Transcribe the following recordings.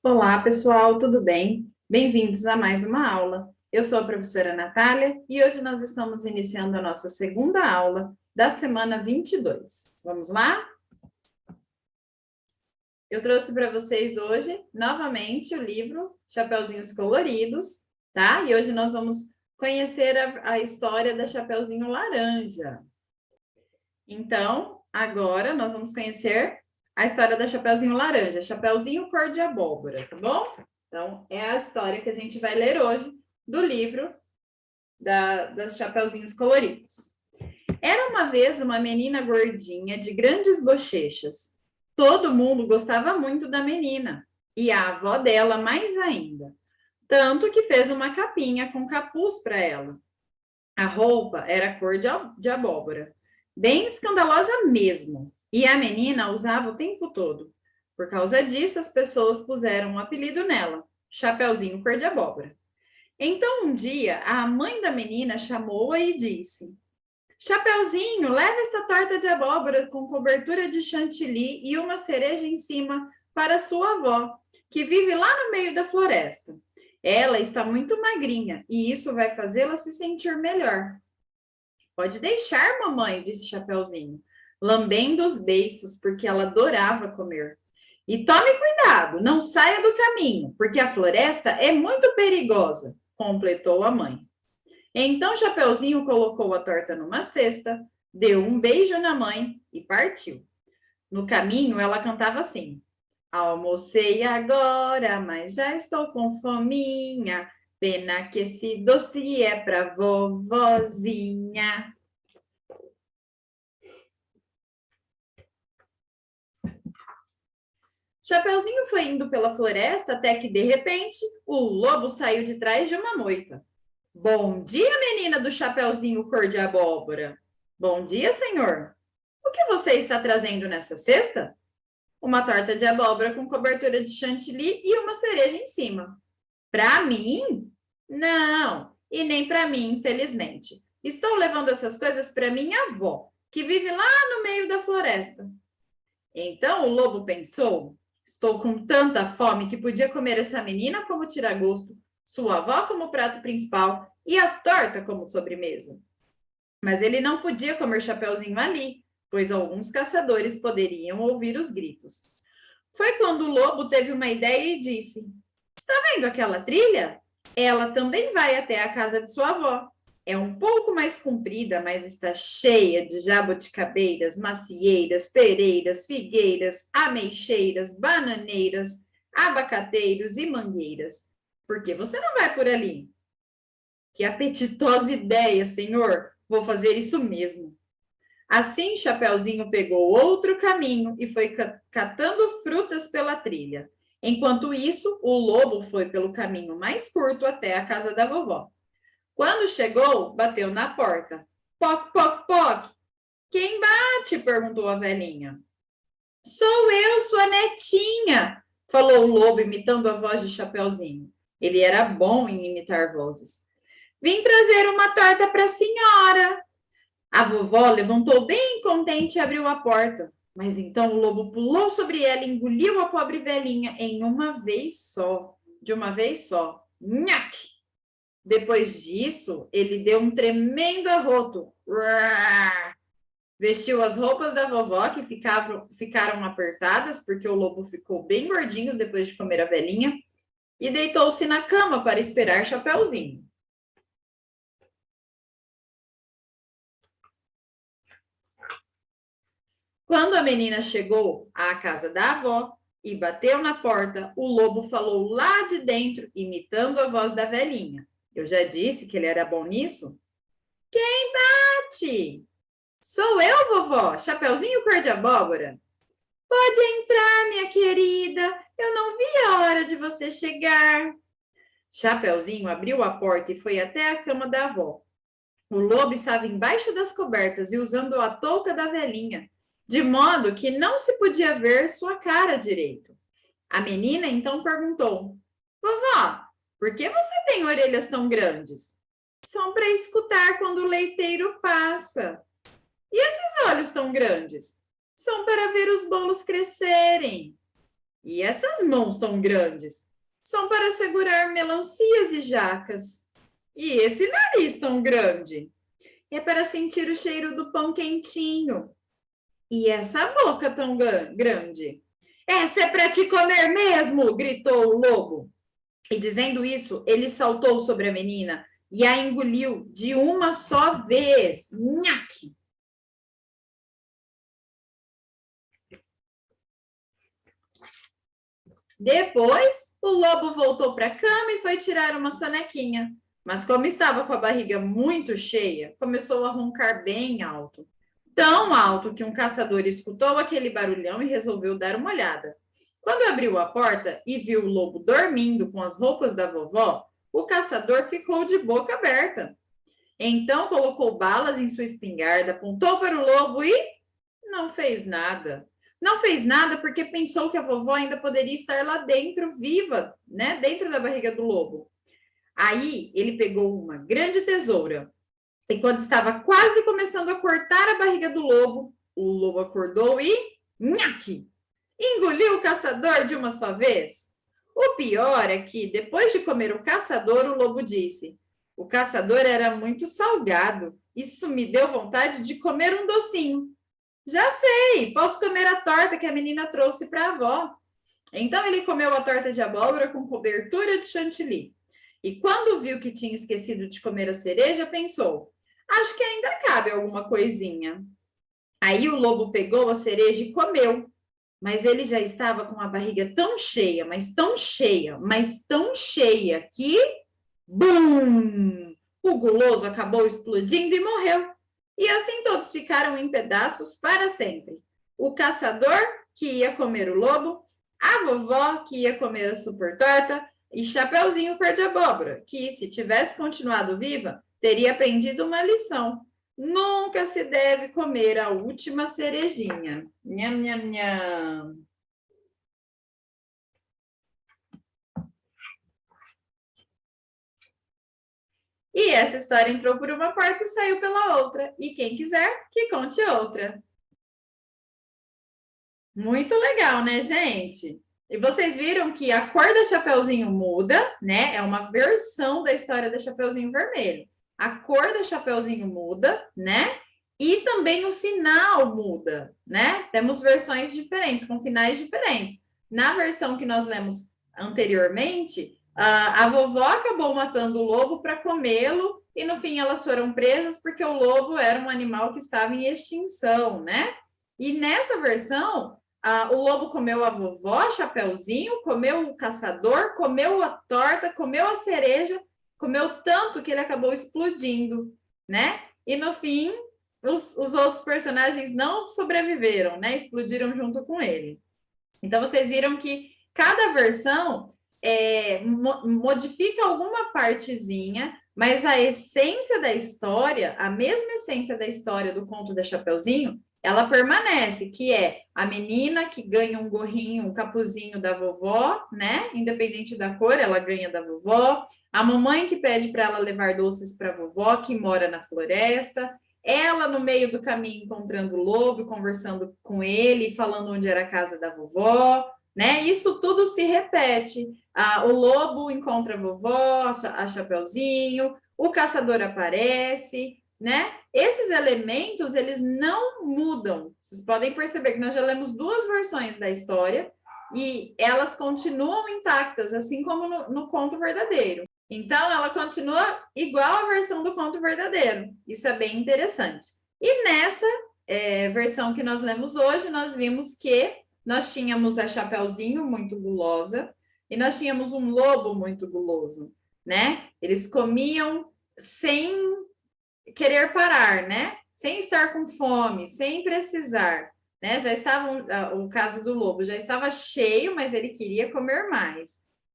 Olá, pessoal, tudo bem? Bem-vindos a mais uma aula. Eu sou a professora Natália e hoje nós estamos iniciando a nossa segunda aula da semana 22. Vamos lá? Eu trouxe para vocês hoje, novamente, o livro Chapeuzinhos Coloridos, tá? E hoje nós vamos conhecer a história da Chapeuzinho Laranja. Então, agora nós vamos conhecer a história da Chapeuzinho Laranja, Chapeuzinho Cor de Abóbora, tá bom? Então, é a história que a gente vai ler hoje do livro das Chapeuzinhos Coloridos. Era uma vez uma menina gordinha de grandes bochechas. Todo mundo gostava muito da menina, e a avó dela mais ainda. Tanto que fez uma capinha com capuz para ela. A roupa era cor de abóbora, bem escandalosa mesmo, e a menina usava o tempo todo. Por causa disso, as pessoas puseram um apelido nela, Chapeuzinho Cor de Abóbora. Então, um dia, a mãe da menina chamou-a e disse: Chapeuzinho, leva essa torta de abóbora com cobertura de chantilly e uma cereja em cima para sua avó, que vive lá no meio da floresta. Ela está muito magrinha e isso vai fazê-la se sentir melhor. Pode deixar, mamãe, disse Chapeuzinho, lambendo os beiços, porque ela adorava comer. E tome cuidado, não saia do caminho, porque a floresta é muito perigosa, completou a mãe. Então Chapeuzinho colocou a torta numa cesta, deu um beijo na mãe e partiu. No caminho, ela cantava assim: almocei agora, mas já estou com fominha. Pena que esse doce é pra vovozinha. Chapeuzinho foi indo pela floresta até que, de repente, o lobo saiu de trás de uma moita. Bom dia, menina do Chapeuzinho Cor de Abóbora. Bom dia, senhor. O que você está trazendo nessa cesta? Uma torta de abóbora com cobertura de chantilly e uma cereja em cima. Para mim? Não, e nem para mim, infelizmente. Estou levando essas coisas para minha avó, que vive lá no meio da floresta. Então o lobo pensou: estou com tanta fome que podia comer essa menina como tira-gosto, sua avó como prato principal e a torta como sobremesa. Mas ele não podia comer Chapeuzinho ali, pois alguns caçadores poderiam ouvir os gritos. Foi quando o lobo teve uma ideia e disse: está vendo aquela trilha? Ela também vai até a casa de sua avó. É um pouco mais comprida, mas está cheia de jabuticabeiras, macieiras, pereiras, figueiras, ameixeiras, bananeiras, abacateiros e mangueiras. Por que você não vai por ali? Que apetitosa ideia, senhor! Vou fazer isso mesmo. Assim, Chapeuzinho pegou outro caminho e foi catando frutas pela trilha. Enquanto isso, o lobo foi pelo caminho mais curto até a casa da vovó. Quando chegou, bateu na porta. Poc, poc, poc. Quem bate? Perguntou a velhinha. Sou eu, sua netinha, falou o lobo, imitando a voz de Chapeuzinho. Ele era bom em imitar vozes. Vim trazer uma torta para a senhora. A vovó levantou bem contente e abriu a porta. Mas então o lobo pulou sobre ela e engoliu a pobre velhinha em uma vez só. De uma vez só. Nhaque! Depois disso, ele deu um tremendo arroto. Vestiu as roupas da vovó, que ficaram apertadas, porque o lobo ficou bem gordinho depois de comer a velhinha, e deitou-se na cama para esperar Chapeuzinho. Quando a menina chegou à casa da avó e bateu na porta, o lobo falou lá de dentro, imitando a voz da velhinha. Eu já disse que ele era bom nisso? Quem bate? Sou eu, vovó, Chapeuzinho Cor de Abóbora. Pode entrar, minha querida. Eu não vi a hora de você chegar. Chapeuzinho abriu a porta e foi até a cama da avó. O lobo estava embaixo das cobertas e usando a touca da velhinha, de modo que não se podia ver sua cara direito. A menina então perguntou: Vovó, por que você tem orelhas tão grandes? São para escutar quando o leiteiro passa. E esses olhos tão grandes? São para ver os bolos crescerem. E essas mãos tão grandes? São para segurar melancias e jacas. E esse nariz tão grande? É para sentir o cheiro do pão quentinho. E essa boca tão grande? Essa é para te comer mesmo! Gritou o lobo. E dizendo isso, ele saltou sobre a menina e a engoliu de uma só vez. Nhaque! Depois, o lobo voltou para a cama e foi tirar uma sonequinha. Mas como estava com a barriga muito cheia, começou a roncar bem alto. Tão alto que um caçador escutou aquele barulhão e resolveu dar uma olhada. Quando abriu a porta e viu o lobo dormindo com as roupas da vovó, o caçador ficou de boca aberta. Então colocou balas em sua espingarda, apontou para o lobo e não fez nada. Não fez nada porque pensou que a vovó ainda poderia estar lá dentro, viva, né? Dentro da barriga do lobo. Aí ele pegou uma grande tesoura e quando estava quase começando a cortar a barriga do lobo, o lobo acordou e nhaque! Engoliu o caçador de uma só vez. O pior é que, depois de comer o caçador, o lobo disse: o caçador era muito salgado. Isso me deu vontade de comer um docinho. Já sei, posso comer a torta que a menina trouxe para a avó. Então ele comeu a torta de abóbora com cobertura de chantilly. E quando viu que tinha esquecido de comer a cereja, pensou: acho que ainda cabe alguma coisinha. Aí o lobo pegou a cereja e comeu. Mas ele já estava com a barriga tão cheia, mas tão cheia, mas tão cheia que, bum! O guloso acabou explodindo e morreu. E assim todos ficaram em pedaços para sempre. O caçador, que ia comer o lobo, a vovó, que ia comer a super torta, e Chapeuzinho cor de abóbora, que, se tivesse continuado viva, teria aprendido uma lição. Nunca se deve comer a última cerejinha. Nham, nham, nham. E essa história entrou por uma porta e saiu pela outra. E quem quiser, que conte outra. Muito legal, né, gente? E vocês viram que a cor da Chapeuzinho muda, né? É uma versão da história da Chapeuzinho Vermelho. A cor da Chapeuzinho muda, né? E também o final muda, né? Temos versões diferentes, com finais diferentes. Na versão que nós lemos anteriormente, a vovó acabou matando o lobo para comê-lo e no fim elas foram presas porque o lobo era um animal que estava em extinção, né? E nessa versão, o lobo comeu a vovó, Chapeuzinho, comeu o caçador, comeu a torta, comeu a cereja, comeu tanto que ele acabou explodindo, né? E no fim, os outros personagens não sobreviveram, né? Explodiram junto com ele. Então, vocês viram que cada versão modifica alguma partezinha, mas a essência da história, a mesma essência da história do conto da Chapeuzinho, ela permanece, que é a menina que ganha um gorrinho, um capuzinho da vovó, né? Independente da cor, ela ganha da vovó. A mamãe que pede para ela levar doces para a vovó, que mora na floresta. Ela no meio do caminho encontrando o lobo, conversando com ele, falando onde era a casa da vovó, né? Isso tudo se repete. O lobo encontra a vovó, a Chapeuzinho, o caçador aparece, né? Esses elementos, eles não mudam. Vocês podem perceber que nós já lemos duas versões da história e elas continuam intactas, assim como no conto verdadeiro. Então, ela continua igual à versão do conto verdadeiro. Isso é bem interessante. E nessa versão que nós lemos hoje, nós vimos que nós tínhamos a Chapeuzinho muito gulosa e nós tínhamos um lobo muito guloso, né? Eles comiam sem querer parar, né? Sem estar com fome, sem precisar, né? Já estavam, o caso do lobo já estava cheio, mas ele queria comer mais,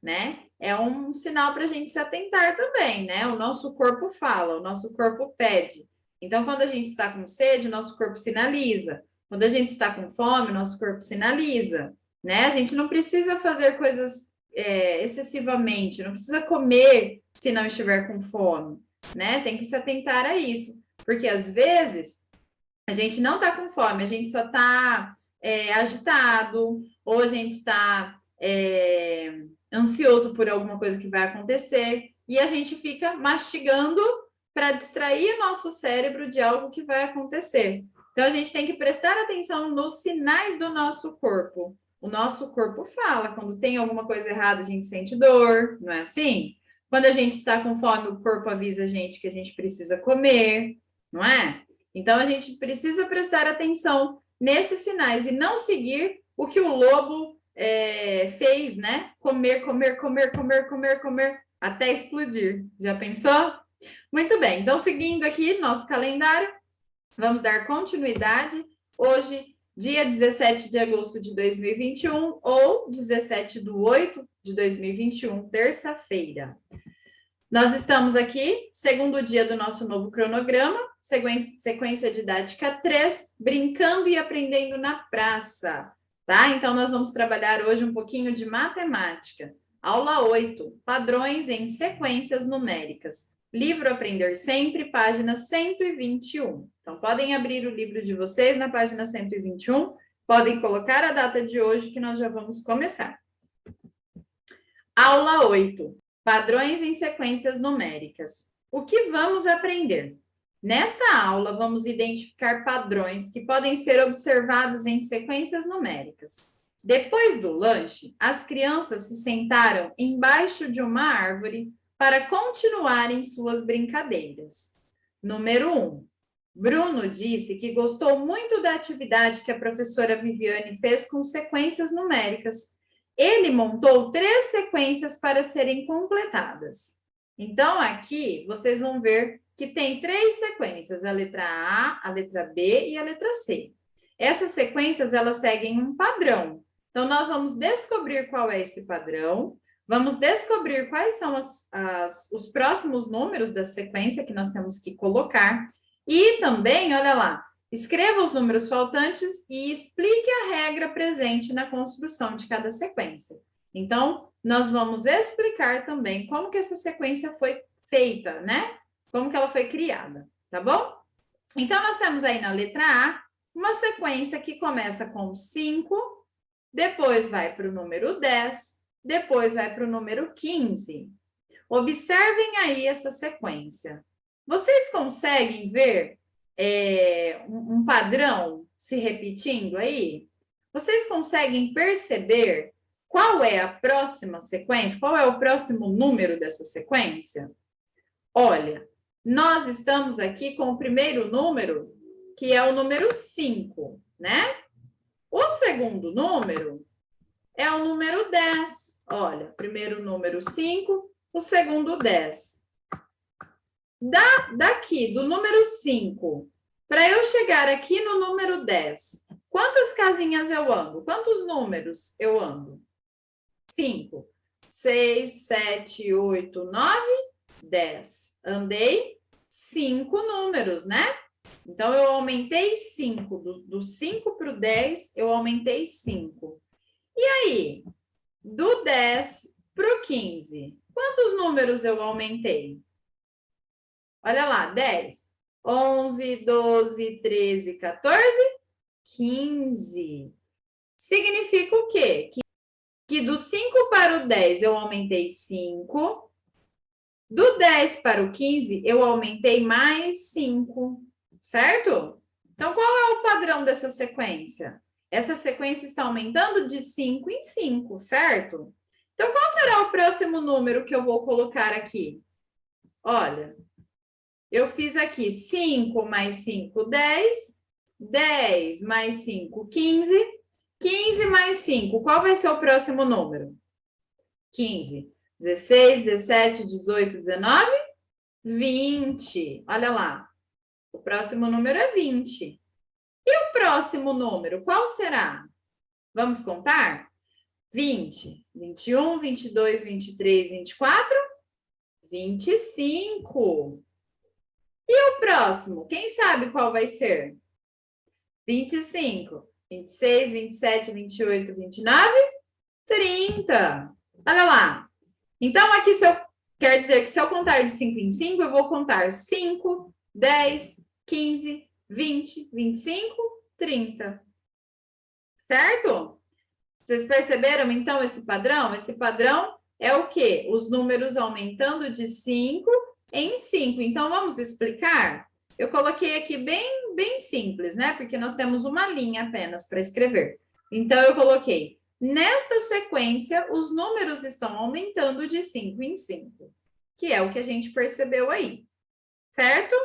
né? É um sinal para a gente se atentar também, né? O nosso corpo fala, o nosso corpo pede. Então, quando a gente está com sede, o nosso corpo sinaliza. Quando a gente está com fome, o nosso corpo sinaliza, né? A gente não precisa fazer coisas excessivamente, não precisa comer se não estiver com fome, né? Tem que se atentar a isso, porque às vezes a gente não está com fome, a gente só está agitado, ou a gente está ansioso por alguma coisa que vai acontecer, e a gente fica mastigando para distrair o nosso cérebro de algo que vai acontecer. Então, a gente tem que prestar atenção nos sinais do nosso corpo. O nosso corpo fala, quando tem alguma coisa errada, a gente sente dor, não é assim? Quando a gente está com fome, o corpo avisa a gente que a gente precisa comer, não é? Então, a gente precisa prestar atenção nesses sinais e não seguir o que o lobo fez, né? Comer, comer, comer, comer, comer, comer, até explodir. Já pensou? Muito bem, então seguindo aqui nosso calendário, vamos dar continuidade. Hoje, dia 17 de agosto de 2021 ou 17/8/2021, terça-feira. Nós estamos aqui, segundo dia do nosso novo cronograma, sequência didática 3, brincando e aprendendo na praça, tá? Então, nós vamos trabalhar hoje um pouquinho de matemática. Aula 8, padrões em sequências numéricas. Livro Aprender Sempre, página 121. Então, podem abrir o livro de vocês na página 121, podem colocar a data de hoje que nós já vamos começar. Aula 8, padrões em sequências numéricas. O que vamos aprender? Nesta aula, vamos identificar padrões que podem ser observados em sequências numéricas. Depois do lanche, as crianças se sentaram embaixo de uma árvore para continuarem suas brincadeiras. Número 1. Bruno disse que gostou muito da atividade que a professora Viviane fez com sequências numéricas. Ele montou 3 sequências para serem completadas. Então, aqui, vocês vão ver que tem 3 sequências, a letra A, a letra B e a letra C. Essas sequências, elas seguem um padrão. Então, nós vamos descobrir qual é esse padrão, vamos descobrir quais são os próximos números da sequência que nós temos que colocar. E também, olha lá, escreva os números faltantes e explique a regra presente na construção de cada sequência. Então, nós vamos explicar também como que essa sequência foi feita, né? Como que ela foi criada, tá bom? Então, nós temos aí na letra A uma sequência que começa com 5, depois vai para o número 10, depois vai para o número 15. Observem aí essa sequência. Vocês conseguem ver um padrão se repetindo aí? Vocês conseguem perceber qual é a próxima sequência? Qual é o próximo número dessa sequência? Olha, nós estamos aqui com o primeiro número, que é o número 5, né? O segundo número é o número 10. Olha, primeiro número 5, o segundo 10. Daqui, do número 5, para eu chegar aqui no número 10, quantas casinhas eu ando? Quantos números eu ando? 5, 6, 7, 8, 9, 10. Andei 5 números, né? Então, eu aumentei 5. Do 5 para o 10, eu aumentei 5. E aí, do 10 para o 15, quantos números eu aumentei? Olha lá, 10, 11, 12, 13, 14, 15. Significa o quê? Que do 5 para o 10 eu aumentei 5. Do 10 para o 15 eu aumentei mais 5, certo? Então, qual é o padrão dessa sequência? Essa sequência está aumentando de 5 em 5, certo? Então, qual será o próximo número que eu vou colocar aqui? Olha, eu fiz aqui 5 mais 5, 10. 10 mais 5, 15. 15 mais 5, qual vai ser o próximo número? 15. 16, 17, 18, 19, 20. Olha lá. O próximo número é 20. E o próximo número, qual será? Vamos contar? 20, 21, 22, 23, 24, 25. E o próximo, quem sabe qual vai ser? 25, 26, 27, 28, 29, 30. Olha lá. Então, aqui quer dizer que se eu contar de 5 em 5, eu vou contar 5, 10, 15, 20, 25, 30. Certo? Vocês perceberam, então, esse padrão? Esse padrão é o quê? Os números aumentando de 5 em 5. Então, vamos explicar? Eu coloquei aqui bem simples, né? Porque nós temos uma linha apenas para escrever. Então, eu coloquei, nesta sequência, os números estão aumentando de 5 em 5, que é o que a gente percebeu aí, certo?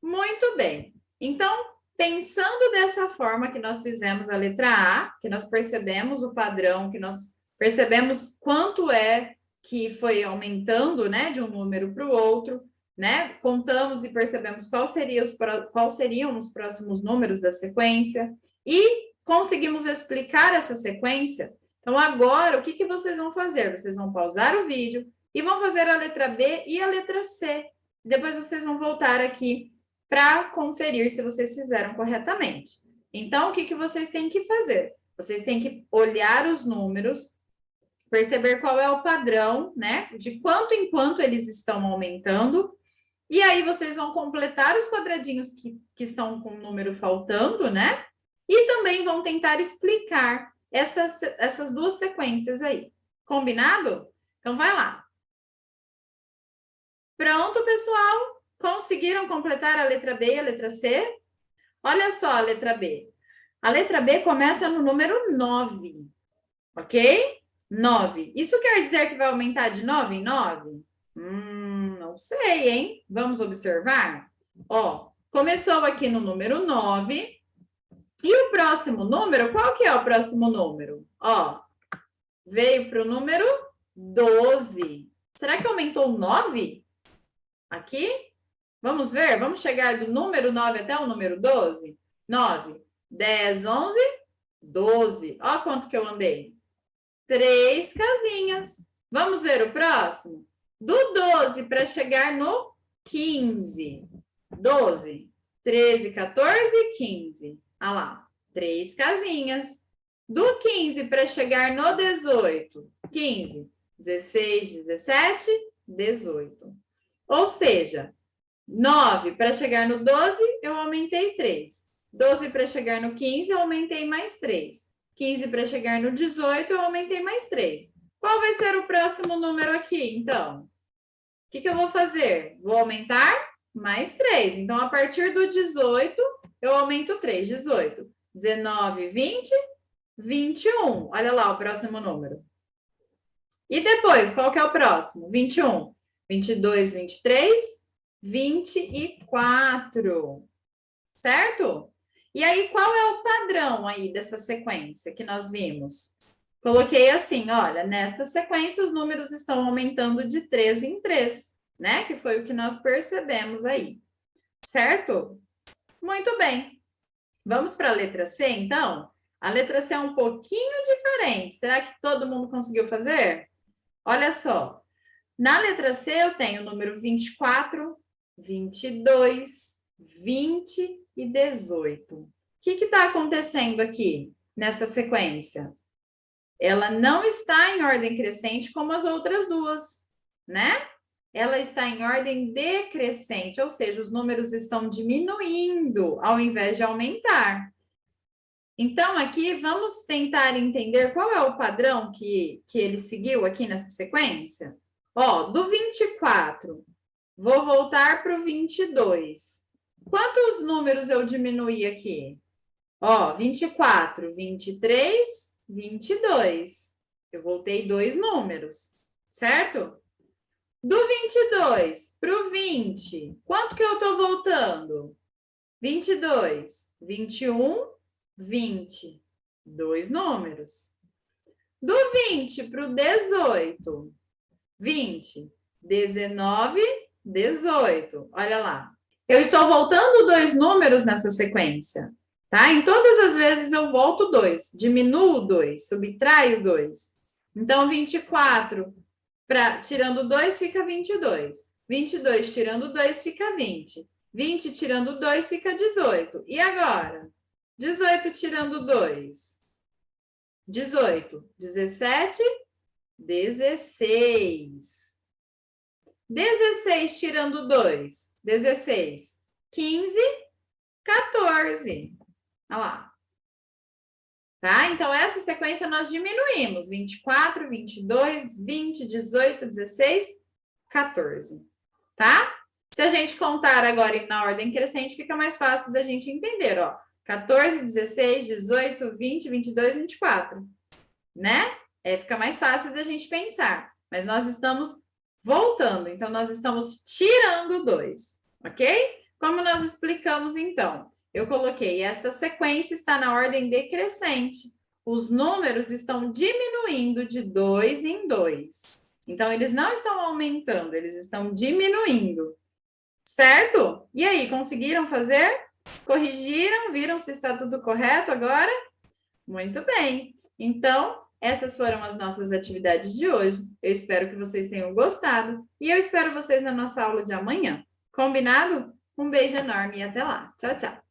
Muito bem. Então, pensando dessa forma que nós fizemos a letra A, que nós percebemos o padrão, que nós percebemos quanto é que foi aumentando, né, de um número para o outro, né? Contamos e percebemos quais seriam os próximos números da sequência e conseguimos explicar essa sequência. Então, agora, o que vocês vão fazer? Vocês vão pausar o vídeo e vão fazer a letra B e a letra C. Depois vocês vão voltar aqui para conferir se vocês fizeram corretamente. Então, o que vocês têm que fazer? Vocês têm que olhar os números, perceber qual é o padrão, né? De quanto em quanto eles estão aumentando. E aí, vocês vão completar os quadradinhos que estão com o número faltando, né? E também vão tentar explicar essas duas sequências aí. Combinado? Então, vai lá. Pronto, pessoal? Conseguiram completar a letra B e a letra C? Olha só a letra B. A letra B começa no número 9, ok? 9. Isso quer dizer que vai aumentar de 9 em 9? Não sei, hein? Vamos observar? Ó, começou aqui no número 9. E o próximo número, qual que é o próximo número? Ó, veio para o número 12. Será que aumentou 9? Aqui? Vamos ver? Vamos chegar do número 9 até o número 12? 9, 10, 11, 12. Olha quanto que eu andei. 3 casinhas. Vamos ver o próximo? Do 12 para chegar no 15. 12, 13, 14, 15. Olha lá. 3 casinhas. Do 15 para chegar no 18. 15, 16, 17, 18. Ou seja, 9 para chegar no 12, eu aumentei 3. 12 para chegar no 15, eu aumentei mais 3. 15 para chegar no 18, eu aumentei mais 3. Qual vai ser o próximo número aqui, então? O que eu vou fazer? Vou aumentar mais 3. Então, a partir do 18, eu aumento 3. 18, 19, 20, 21. Olha lá o próximo número. E depois, qual que é o próximo? 21, 22, 23, 24. Certo? E aí, qual é o padrão aí dessa sequência que nós vimos? Coloquei assim, olha, nesta sequência os números estão aumentando de 3 em 3, né? Que foi o que nós percebemos aí. Certo? Muito bem. Vamos para a letra C, então? A letra C é um pouquinho diferente. Será que todo mundo conseguiu fazer? Olha só. Na letra C eu tenho o número 24, 22, 20 e 18. O que está acontecendo aqui nessa sequência? Ela não está em ordem crescente como as outras duas, né? Ela está em ordem decrescente, ou seja, os números estão diminuindo ao invés de aumentar. Então, aqui vamos tentar entender qual é o padrão que ele seguiu aqui nessa sequência. Ó, do 24, vou voltar para o 22. Quantos números eu diminuí aqui? Ó, 24, 23, 22. Eu voltei 2 números, certo? Do 22 para o 20, quanto que eu estou voltando? 22, 21, 20. 2 números. Do 20 para o 18, 20, 19, 18. Olha lá. Eu estou voltando 2 números nessa sequência, tá? Em todas as vezes eu volto 2, diminuo 2, subtraio 2. Então, 24 tirando 2 fica 22. 22 tirando 2 fica 20. 20 tirando 2 fica 18. E agora? 18 tirando 2. 18, 17, 16. 16 tirando 2, 16. 15, 14. Olha lá. tá? Então, essa sequência nós diminuímos: 24, 22, 20, 18, 16, 14, tá? Se a gente contar agora na ordem crescente, fica mais fácil da gente entender, ó. 14, 16, 18, 20, 22, 24, né? Fica mais fácil da gente pensar. Mas nós estamos voltando, então nós estamos tirando 2, ok? Como nós explicamos, então? Eu coloquei esta sequência está na ordem decrescente. Os números estão diminuindo de 2 em 2. Então, eles não estão aumentando, eles estão diminuindo. Certo? E aí, conseguiram fazer? Corrigiram? Viram se está tudo correto agora? Muito bem. Então, essas foram as nossas atividades de hoje. Eu espero que vocês tenham gostado e eu espero vocês na nossa aula de amanhã. Combinado? Um beijo enorme e até lá. Tchau, tchau.